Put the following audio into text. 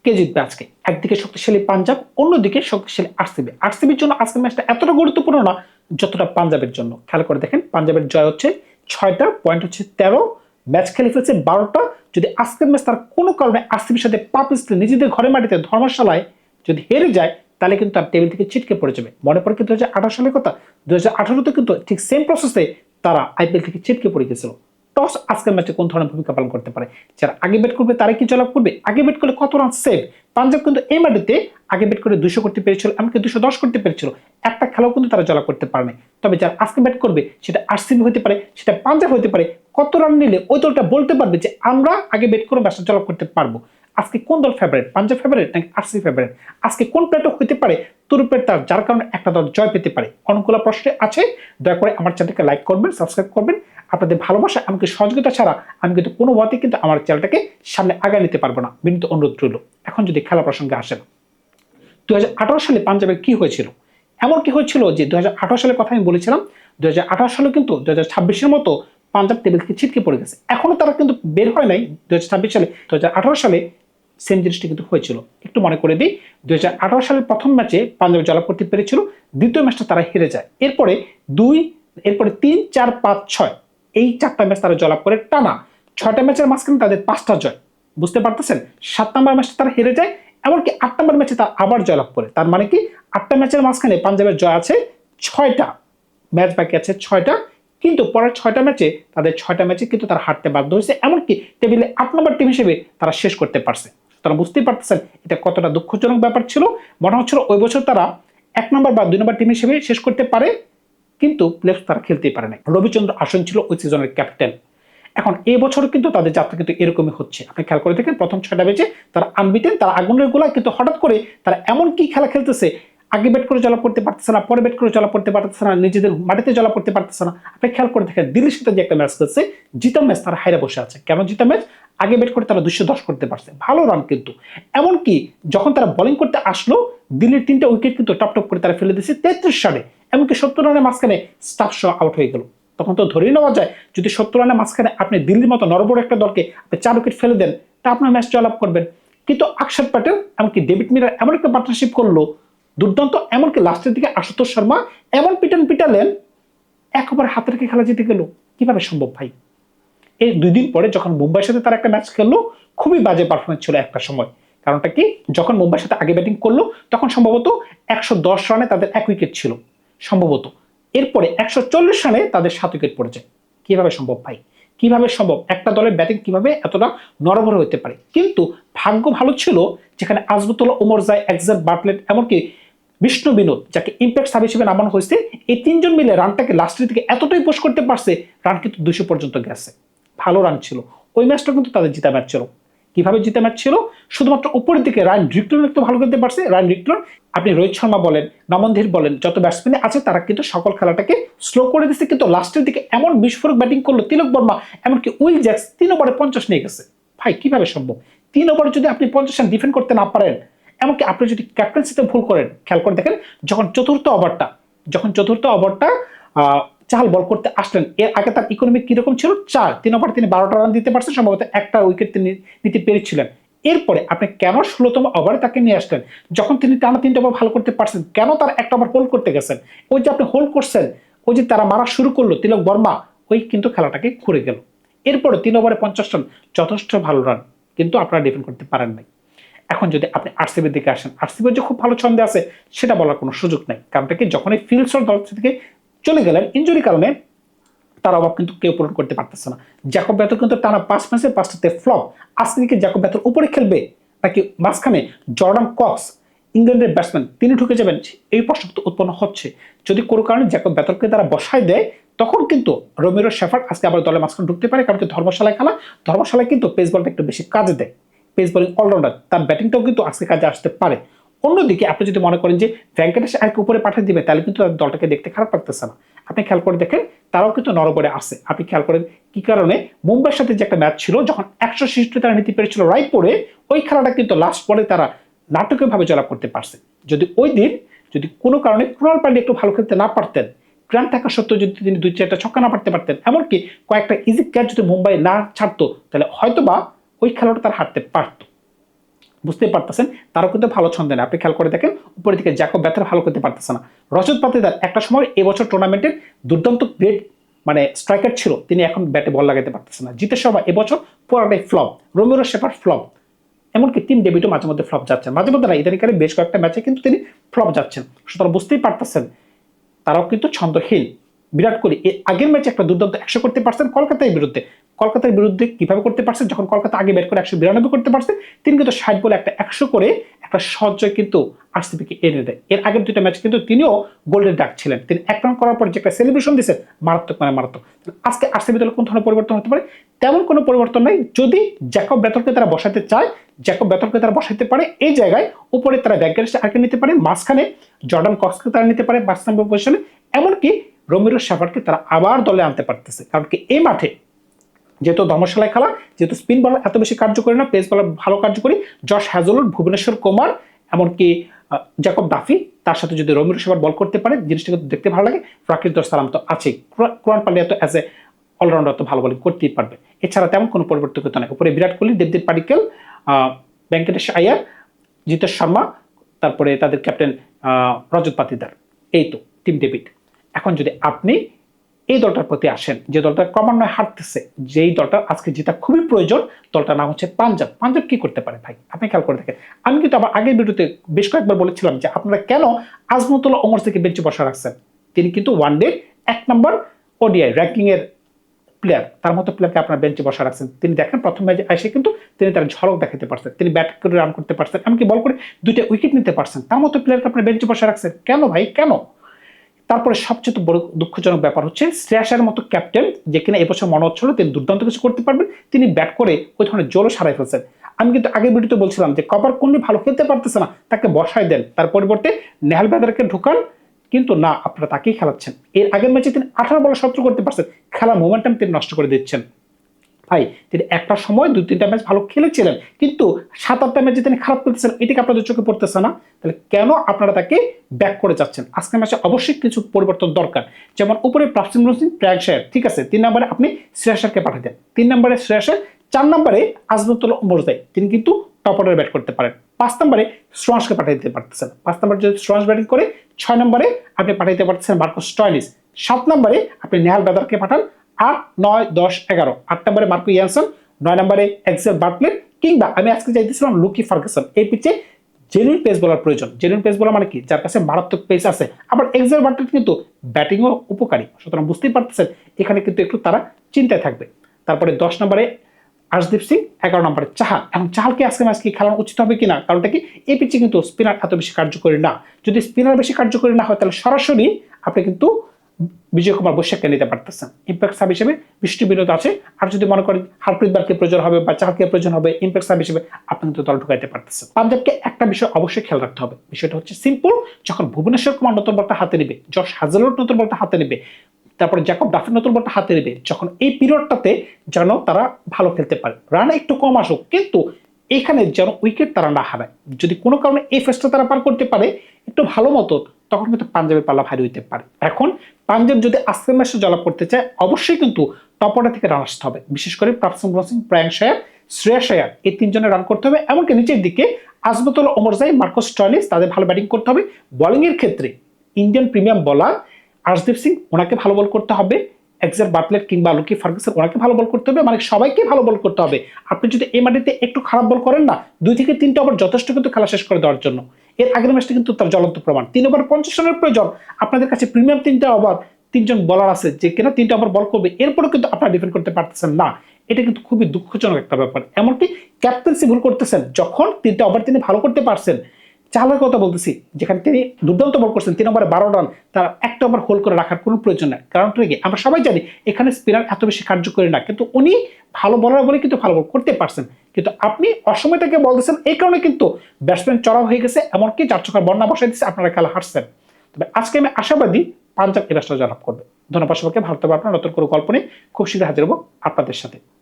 কে জিতবে আজকে? একদিকে শক্তিশালী পাঞ্জাব, অন্যদিকে শক্তিশালী আরসিবি। আরসিবির জন্য আজকের ম্যাচটা এতটা গুরুত্বপূর্ণ না যতটা পাঞ্জাবের জন্য। খেয়াল করে দেখেন, পাঞ্জাবের জয় হচ্ছে 6টা, পয়েন্ট হচ্ছে 13, ম্যাচ খেলে ফেলছে 12টা। যদি আজকের ম্যাচ তার কোনো কারণে আরসিবির সাথে পা পিছলে নিজেদের ঘরের মাটিতে ধর্মশালায় যদি হেরে যায়, তাহলে কিন্তু তার টেবিল থেকে ছিটকে পড়ে যাবে। মনে পড়ে কিন্তু 2018 সালের কথা, 2018তে কিন্তু ঠিক সেম প্রসেসে তারা আইপিএল থেকে ছিটকে পড়ে গেছিল। টস আজকের ম্যাচে কোন ধরনের ভূমিকা পালন করতে পারে? যারা আগে ব্যাট করবে তারা কি জয়লাভ করবে? আগে ব্যাট করলে কত রান সেভ? পাঞ্জাব কিন্তু এই মাটিতে আগে ব্যাট করে 200 করতে পেরেছিল, এমনকি 210 করতে পেরেছিল। একটা খেলাও কিন্তু তারা জয়লাভ করতে পারেনি। তবে যারা আজকে ব্যাট করবে, সেটা আরসিবি হতে পারে, সেটা পাঞ্জাব হতে পারে, কত রান নিলে ওই দলটা বলতে পারবে যে আমরা আগে ব্যাট করে ম্যাচটা জয়লাভ করতে পারবো। আজকে কোন দল ফেভারিট? পাঞ্জাব ফেভারিট নাকি আরসিবি ফেভারিট? আজকে কোন প্লেটক হতে পারে তুরুপের তার, যার কারণে একটা দল জয় পেতে পারে? অনেকগুলো প্রশ্ন আছে। দয়া করে আমার চ্যানেলকে লাইক করবেন, সাবস্ক্রাইব করবেন। আপনাদের ভালোবাসা এমনকি সহযোগিতা ছাড়া আমি কিন্তু কোনো মতে কিন্তু আমার চ্যানেলটাকে সামনে আগায় নিতে পারবো না। বিনীত অনুরোধ রইল। এখন যদি খেলা প্রসঙ্গে আসেন, 2018 সালে পাঞ্জাবের কি হয়েছিল? এমন কি হয়েছিল যে 2018 সালের কথা আমি বলেছিলাম, 2018 সালে কিন্তু 2026-এর মতো পাঞ্জাব টেবিল থেকে ছিটকে পড়ে গেছে। এখনো তারা কিন্তু বের হয় নাই 2026 সালে। 2018 সালে সেম জিনিসটা কিন্তু হয়েছিল। একটু মনে করে দিই, 2018 সালের প্রথম ম্যাচে পাঞ্জাব জয়লাভ করতে পেরেছিল, দ্বিতীয় ম্যাচটা তারা হেরে যায়। এরপরে 3, 4, 5, 6 এই 4টা ম্যাচ তারা জয়লাভ করে টানা। 6টা ম্যাচের মাঝখানে তাদের 5টা জয়। বুঝতে পারতেছেন? 7 নম্বর ম্যাচটা তারা হেরে যায়, এমনকি 8 নম্বর ম্যাচে তারা আবার জয়লাভ করে। তার মানে কি, 8টা ম্যাচের মাঝখানে পাঞ্জাবের জয় আছে 6টা, ম্যাচ বাকি আছে 6টা, কিন্তু পরের 6টা ম্যাচে তাদের 6টা ম্যাচে কিন্তু তারা হারতে বাধ্য হয়েছে, এমনকি টেবিলে 8 নম্বর টিম হিসেবে তারা শেষ করতে পারছে। তারা বুঝতেই পারতেছেন এটা কতটা দুঃখজনক ব্যাপার ছিল। মনে হচ্ছিল ওই বছর তারা 1 নম্বর বা 2 নম্বর টিম হিসেবে শেষ করতে পারে, কিন্তু প্লেঅফ তারা খেলতেই পারে না। রবিচন্দ্র আশ্বিন ছিল ওই সিজনের ক্যাপ্টেন। এখন এই বছরও কিন্তু তাদের যাত্রা কিন্তু এরকমই হচ্ছে। আপনি খেয়াল করে দেখেন, প্রথম 6টা ম্যাচে তারা আনবিটেন, তারা আগুনের গোলা, কিন্তু হঠাৎ করে তারা এমন কি খেলা খেলতেছে, আগে ব্যাট করে জয়লাভ করতে পারতেছে না, পরে ব্যাট করে জয়লাভ করতে পারতেছে না, নিজেদের মাটিতে জয়লাভ করতে পারতেছে না। আপনি খেয়াল করে দেখেন, দিল্লির সাথে যে একটা ম্যাচ খেলছে, জিতা ম্যাচ তারা হাইরে বসে আছে। কেন জিতা ম্যাচ? আগে ব্যাট করে তারা 210 করতে পারছে, ভালো রান কিন্তু। এমনকি যখন তারা বোলিং করতে আসলো, দিল্লির 3টা উইকেট কিন্তু টপ টপ করে তারা ফেলে দিয়েছে 33 রানে, এমনকি 70 রানের মাঝখানে স্টাফ শো আউট হয়ে গেল। তখন তো ধরেই নেওয়া যায়, যদি 70 রানের মাঝখানে আপনি দিল্লির মতো নরবড় একটা দলকে আপনি 4 উইকেট ফেলে দেন, তা আপনার ম্যাচ জয়লাভ করবেন। কিন্তু অক্ষর প্যাটেল এমনকি ডেভিড মিলার এমন একটা পার্টনারশিপ করলো দুর্দান্ত, এমনকি লাস্টের দিকে আশুতোষ শর্মা এমন পিটালেন, একবার হাতে রেখে খেলা জিতে গেল। কিভাবে সম্ভব ভাই? এই 2 দিন পরে যখন মুম্বাইয়ের সাথে তারা একটা ম্যাচ খেললো, খুবই বাজে পারফরমেন্স ছিল একটা সময়। কারণটা কি, যখন মুম্বাইয়ের সাথে আগে ব্যাটিং করলো তখন সম্ভবত 110 রানে তাদের 1 উইকেট ছিল সম্ভবত। এরপরে 140 রানে তাদের 7 উইকেট পড়ে যায়। কিভাবে সম্ভব ভাই? কিভাবে সম্ভব? একটা দলের ব্যাটিং কিভাবে এতটা নড়বড়ে হতে পারে? কিন্তু ভাগ্য ভালো ছিল, যেখানে আজমতুল্লাহ ওমর যায়, এক্সার বাটলেট, এমনকি বিষ্ণু বিনোদ, যাকে ইম্প্যাক্ট সাব হিসেবে নামানো হয়েছে, এই 3জন মিলে রানটাকে লাস্টের দিকে এতটাই পোস্ট করতে পারছে, রান কিন্তু 200 পর্যন্ত গেছে। ভালো রান ছিল ওই ম্যাচটা, কিন্তু তাদের জিতা ম্যাচ ছিল। কিভাবে জিতা ম্যাচ ছিল? শুধুমাত্র উপরের দিকে রায়ন রিকটন একটু ভালো করতে পারছে। রায়ন রিকটন, আপনি রোহিত শর্মা বলেন, নমনধীর বলেন, যত ব্যাটসম্যান আছে তারা কিন্তু সকল খেলাটাকে স্লো করে দিচ্ছে, কিন্তু লাস্টের দিকে এমন বিস্ফোরক ব্যাটিং করলো তিলক বর্মা, এমনকি উইল জ্যাক্স 3 ওভারে 50 নিয়ে গেছে। ভাই কিভাবে সম্ভব? 3 ওভারে যদি আপনি 50 রান ডিফেন্ড করতে না পারেন, এমনকি আপনি যদি ক্যাপ্টেন্সিতে ভুল করেন, খেয়াল করে দেখেন, যখন চতুর্থ ওভারটা চাহাল বল করতে আসলেন, এর আগে তার ইকোনমিক কিরকম ছিল? 4, 3 ওভার তিনি 12টা রান দিতে পারছেন, সম্ভবত একটা উইকেট তিনি নিতে পেরেছিলেন। এরপরে আপনি কেন 16তম ওভারে তাকে নিয়ে আসলেন, যখন তিনি টানা 3টা ওভার ভালো করতে পারছেন? কেন তার একটা ওভার হোল্ড করতে গেছেন? ওই যে আপনি হোল্ড করছেন, ওই যে তারা মারা শুরু করলো তিলক বর্মা, ওই কিন্তু খেলাটাকে ঘুরে গেল। এরপরে 3 ওভারে 50 রান, যথেষ্ট ভালো রান, কিন্তু আপনারা ডিফেন্ড করতে পারেন নাই। এখন যদি আপনি আরসিবির দিকে আসেন, আরসিবির যে খুব ভালো ছন্দে আছে সেটা বলার কোনো সুযোগ নাই। কারণটা কি, যখন এই ফিল্ডসর দল থেকে চলে গেলেন ইনজুরি কারণে, তার অভাব কিন্তু কেউ পূরণ করতে পারতেছে না। জ্যাকব ব্যাথর কিন্তু টানা 5 ম্যাচে 5টাতে ফ্লপ। আজকে কি জ্যাকব ব্যাথর উপরে খেলবে, নাকি মাঝখানে জর্ডান কক্স, ইংল্যান্ডের ব্যাটসম্যান, তিনি ঢুকে যাবেন? এই প্রশ্ন তো উৎপন্ন হচ্ছে। যদি কোনো কারণে জ্যাকব ব্যাথরকে তারা বসায় দেয়, তখন কিন্তু রোমেরো শেফার্ড আজকে আবার দলের মাঝখানে ঢুকতে পারে, কারণ কি ধর্মশালায় খেলা, ধর্মশালায় কিন্তু পেস বলটা একটু বেশি কাজে দেয়। পেস বোলিং অলরাউন্ডার, তার ব্যাটিংটাও কিন্তু আজকে কাজে আসতে পারে। অন্যদিকে আপনি যদি মনে করেন যে ভেঙ্কটেশ আয়ারকে উপরে পাঠিয়ে দিবে, তাহলে কিন্তু তাদের দলটাকে দেখতে খারাপ লাগতেছে না। আপনি খেয়াল করে দেখেন, তারাও কিন্তু নরবরে আসে। আপনি খেয়াল করেন কি কারণে, মুম্বাইয়ের সাথে যে একটা ম্যাচ ছিল, যখন 166 তারা নিতে পেরেছিল রায়পুরে, ওই খেলাটা কিন্তু লাস্ট বলে তারা নাটকীয়ভাবে জয়লাভ করতে পারছে। যদি ওই দিন যদি কোনো কারণে ক্রুনাল পান্ডিয়া একটু ভালো খেলতে না পারতেন, গ্রান্ট থাকা সত্ত্বেও যদি তিনি 2-4টা ছক্কা না পারতে পারতেন, এমনকি কয়েকটা ইজি ক্যাচ যদি মুম্বাই না ছাড়তো, তাহলে হয়তোবা ওই খেলাটা তারা হারতে পারত। বুঝতেই পারতেছেন তারাও কিন্তু ভালো ছন্দে না। আপনি খেয়াল করে দেখেন উপরের দিকে জ্যাকব ব্যাথর ভালো করতে পারতেছে না। রজত পাতিদার একটা সময় এবছর টুর্নামেন্টের দুর্দান্ত গ্রেট মানে স্ট্রাইকার ছিল, তিনি এখন ব্যাটে বল লাগাতে পারতেছে না। জিতেশ শর্মা এবছর পুরাটাই ফ্লপ, রোমেরো শেফার্ড ফ্লপ, এমনকি টিম ডেভিডও মাঝে মধ্যে ফ্লপ যাচ্ছেন, মাঝে মধ্যে না ইদানিংকালে বেশ কয়েকটা ম্যাচে কিন্তু তিনি ফ্লপ যাচ্ছেন। সুতরাং বুঝতেই পারতেছেন তারাও কিন্তু ছন্দহীন। বিরাট কোহলি এর আগের ম্যাচে একটা দুর্দান্ত 100 করতে পারছেন কলকাতার বিরুদ্ধে। কলকাতার বিরুদ্ধে কিভাবে করতে পারছেন, যখন কলকাতা আগে ব্যাট করে 192 করতে পারছেন, তিনি কিন্তু 60 বলে একটা 100 করে একটা সহজ জয় কিন্তু আরসিবিকে এনে দেয়। এর আগের দুইটা ম্যাচ কিন্তু তিনিও গোল্ডের ডাক ছিলেন। তিনি 1 রান করার পর যে একটা সেলিব্রেশন দিয়েছেন মারাত্মক মানে মারাত্মক। আজকে আরসিবি দলে কোন ধরনের পরিবর্তন হতে পারে? তেমন কোনো পরিবর্তন নাই। যদি জ্যাকব ব্যাথরকে তারা বসাতে চায়, জ্যাকব ব্যাথরকে তারা বসাতে পারে এই জায়গায়, উপরে তারা ব্যাকগ্রাউন্ডে আগে নিতে পারে, মাঝখানে জর্ডান কক্সকে তারা নিতে পারে 5 নম্বর পজিশনে, এমনকি রোমেরো শেফার্ডকে তারা আবার দলে আনতে পারতেছে। কারণ কি এই মাঠে যেহেতু ধর্মশালায় খেলা, যেহেতু স্পিন বলার এত বেশি কার্যকরী না, পেস বলার ভালো কার্যকরী, জশ হ্যাজলউড, ভুবনেশ্বর কুমার, এমনকি জ্যাকব ডাফি, তার সাথে যদি রোমেরো শেফার্ড বল করতে পারে জিনিসটা কিন্তু দেখতে ভালো লাগে। রাকিব সালাম তো আছেই, কুরআন পান্ডিয়া তো অ্যাজ এ অলরাউন্ডার তো ভালো বলিং করতেই পারবে। এছাড়া তেমন কোনো পরিবর্তন নাই। উপরে বিরাট কোহলি, দেবদীপ পাডিক্কেল, ভেঙ্কটেশ আয়ার, জিতেশ শর্মা, তারপরে তাদের ক্যাপ্টেন রজত পাতিদার, এই তো টিম ডেভিড। এখন যদি আপনি এই দলটার প্রতি আসেন, যে দলটা ক্রমান্বয়ে হারতেছে, যেই দলটা আজকে জেতা খুবই প্রয়োজন, দলটার নাম হচ্ছে পাঞ্জাব। পাঞ্জাব কি করতে পারে ভাই, আপনি খেয়াল করে দেখেন। আমি কিন্তু আবার আগের ভিডিওতে বেশ কয়েকবার বলেছিলাম যে আপনারা কেন আজমতুল্লাহ ওমর থেকে বেঞ্চে বসা রাখছেন। তিনি কিন্তু ওয়ানডে 1 নম্বর ওডিআই র্যাঙ্কিং এর প্লেয়ার, তার মতো প্লেয়ারকে আপনার বেঞ্চে বসা রাখছেন। তিনি দেখেন প্রথম ম্যাচে এসে কিন্তু তিনি তার ঝলক দেখাতে পারছেন, তিনি ব্যাট করে রান করতে পারছেন, এমনকি বল করে 2টা উইকেট নিতে পারছেন। তার মতো প্লেয়ারকে আপনার বেঞ্চে বসা রাখছেন কেন ভাই, কেন? তারপরে সবচেয়ে বড় দুঃখজনক ব্যাপার হচ্ছে শ্রেয়াসের মতো ক্যাপ্টেন, যে কিনা এবছর মনে হচ্ছিল তিনি দুর্দান্ত কিছু করতে পারবেন, তিনি ব্যাট করে ওই ধরনের জোরও সারাই ফেলছেন। আমি কিন্তু আগের ভিডিওতে বলছিলাম যে কভার কোহলি ভালো খেলতে পারতেছে না, তাকে বসায় দেন, তার পরিবর্তে নেহাল ব্যাদারকে ঢুকান, কিন্তু না, আপনারা তাকেই খেলাচ্ছেন। এর আগের ম্যাচে তিনি 18 বলে 17 করতে পারছেন, খেলার মোমেন্টাম তিনি নষ্ট করে দিচ্ছেন। ভাই তিনি একটা সময় 2-3টা ম্যাচ ভালো খেলেছিলেন, কিন্তু 7-8টা ম্যাচে তিনি খারাপ খেলতেছেন, এটাকে আপনাদের চোখে পড়তেছে না? তাহলে কেন আপনারা তাকে ব্যাক করে যাচ্ছেন? আজকের ম্যাচে অবশ্যই কিছু পরিবর্তন দরকার। যেমন উপরে প্রাফসিমরন সিং, প্রায়াগশায়ার, ঠিক আছে, 3 নম্বরে আপনি শ্রেয়াসকে পাঠিয়ে দেন, 3 নম্বরে শ্রেয়াসের, 4 নম্বরে আজমতুল্লাহ ওমর, তিনি কিন্তু টপ অর্ডারে ব্যাট করতে পারেন। 5 নম্বরে স্ট্রংসকে পাঠিয়ে দিতে পারতেছেন, 5 নম্বরে যদি স্ট্রংস ব্যাটিং করে, 6 নম্বরে আপনি পাঠাইতে পারতেছেন মার্কো স্টয়নিস, 7 নম্বরে আপনি নেহাল ব্যাদারকে পাঠান, 8, 9, 10, 11, 8 নম্বরে মার্কো ইয়ানসন, 9 নম্বরে এক্সেল বাটলেট, কিংবা আমি আজকে চাইতেছিলাম লুকি ফার্গুসন। এই পিচে জেনুইন পেস বলার প্রয়োজন। জেনুইন পেস বলার মানে কি, যার কাছে মারাত্মক পেস আছে, আবার এক্সেল বাটলেট কিন্তু ব্যাটিংও উপকারী। সুতরাং বুঝতেই পারতেছেন এখানে কিন্তু একটু তারা চিন্তায় থাকবে। তারপরে 10 নম্বরে আর্শদীপ সিং, 11 নম্বরে চাহাল। এখন চাহালকে আজকে ম্যাচ কি খেলানো উচিত হবে কিনা, কারণটা কি, এই পিচে কিন্তু স্পিনার এত বেশি কার্যকরী না। যদি স্পিনার বেশি কার্যকরী না হয় তাহলে সরাসরি আপনি কিন্তু বিজয় কুমার বৈশাখকে নিতে পারতেছেন ইম্প্যাক্ট সাব হিসেবে, বৃষ্টি বিনোদ আছে। আর যদি মনে করেন হারপ্রীত বারকে প্রয়োজন হবে বা চাহালকে প্রয়োজন হবে ইম্প্যাক্ট সাব হিসেবে, আপনি কিন্তু দল ঢুকাইতে পারতেছেন। পাঞ্জাবকে একটা বিষয় অবশ্যই খেয়াল রাখতে হবে, বিষয়টা হচ্ছে সিম্পল। যখন ভুবনেশ্বর কুমার নতুন বলটা হাতে নেবে, জশ হ্যাজলউড নতুন বলটা হাতে নেবে, তারপরে জ্যাকব ডাফি নতুন বলটা হাতে নেবে, যখন এই পিরিয়ডটাতে যেন তারা ভালো খেলতে পারে, রান একটু কম আসুক, কিন্তু এখানে যেন উইকেট তারা না হারায়। যদি কোনো কারণে এই ফেসটা তারা পার করতে পারে একটু ভালো মতো, তখন কিন্তু পাঞ্জাবের পাল্লা ভারী হইতে পারে। এখন পাঞ্জাব যদি আজকের ম্যাচে জয়লাভ করতে চায়, অবশ্যই কিন্তু টপ অর্ডার থেকে রান আসতে হবে। বিশেষ করে প্রাফসিমরন সিং, প্রায়াগশায়ার, শ্রেয়াস আয়ার, এই 3 জনের রান করতে হবে। এমনকি নিচের দিকে আজমতুল্লাহ ওমর, মার্কো স্টয়নিস, তাদের ভালো ব্যাটিং করতে হবে। বোলিং এর ক্ষেত্রে Indian premium bowler Arshdeep Singh, ওনাকে ভালো বল করতে হবে। এক্সেল বাটলেট কিংবা লুকি ফার্গুসন, ওনাকে ভালো বল করতে হবে। মানে সবাইকে ভালো বল করতে হবে। আপনি যদি এই মাটিতে একটু খারাপ বল করেন না, 2 থেকে 3টা ওভার যথেষ্ট কিন্তু খেলা শেষ করে দেওয়ার জন্য। এর আগের ম্যাচটা কিন্তু তার জ্বলন্ত প্রমাণ। 3 ওভার 50 রানের প্রয়োজন, আপনাদের কাছে প্রিমিয়াম 3টা ওভার, 3 জন বলার আছে যে কিনা 3টা ওভার বল করবে, এরপরেও কিন্তু আপনারা ডিফেন্ড করতে পারতেছেন না। এটা কিন্তু খুবই দুঃখজনক একটা ব্যাপার। এমনকি ক্যাপ্টেন্সি ভুল করতেছেন, যখন 3টা ওভার তিনি ভালো করতে পারছেন। চাহালের কথা বলতেছি, যেখানে তিনি দুর্দান্ত বল করছেন, 3 ওভারে 12 রান, তার একটা ওভার হোল্ড করে রাখার কোনো প্রয়োজন নাই। কারণটা কি, আমরা সবাই জানি এখানে স্পিনার এত বেশি কার্যকরী না, কিন্তু উনি ভালো বলার বলে কিন্তু ভালো বল করতে পারছেন। কিন্তু আপনি অসময় তাকে বলতেছেন, এই কারণে কিন্তু ব্যাটসম্যান চড়াও হয়ে গেছে, এমনকি 4 চোখার বন্যা বসাই দিচ্ছে, আপনারা খেলা হারছেন। তবে আজকে আমি আশাবাদী পাঞ্জাব এই ম্যাচটা জয়লাভ করবে। ধন্যবাদ সবাইকে। ভালো থাকবে। আপনার নতুন করে গল্প নিয়ে খুব শীঘ্রই হাজির হবো আপনাদের সাথে।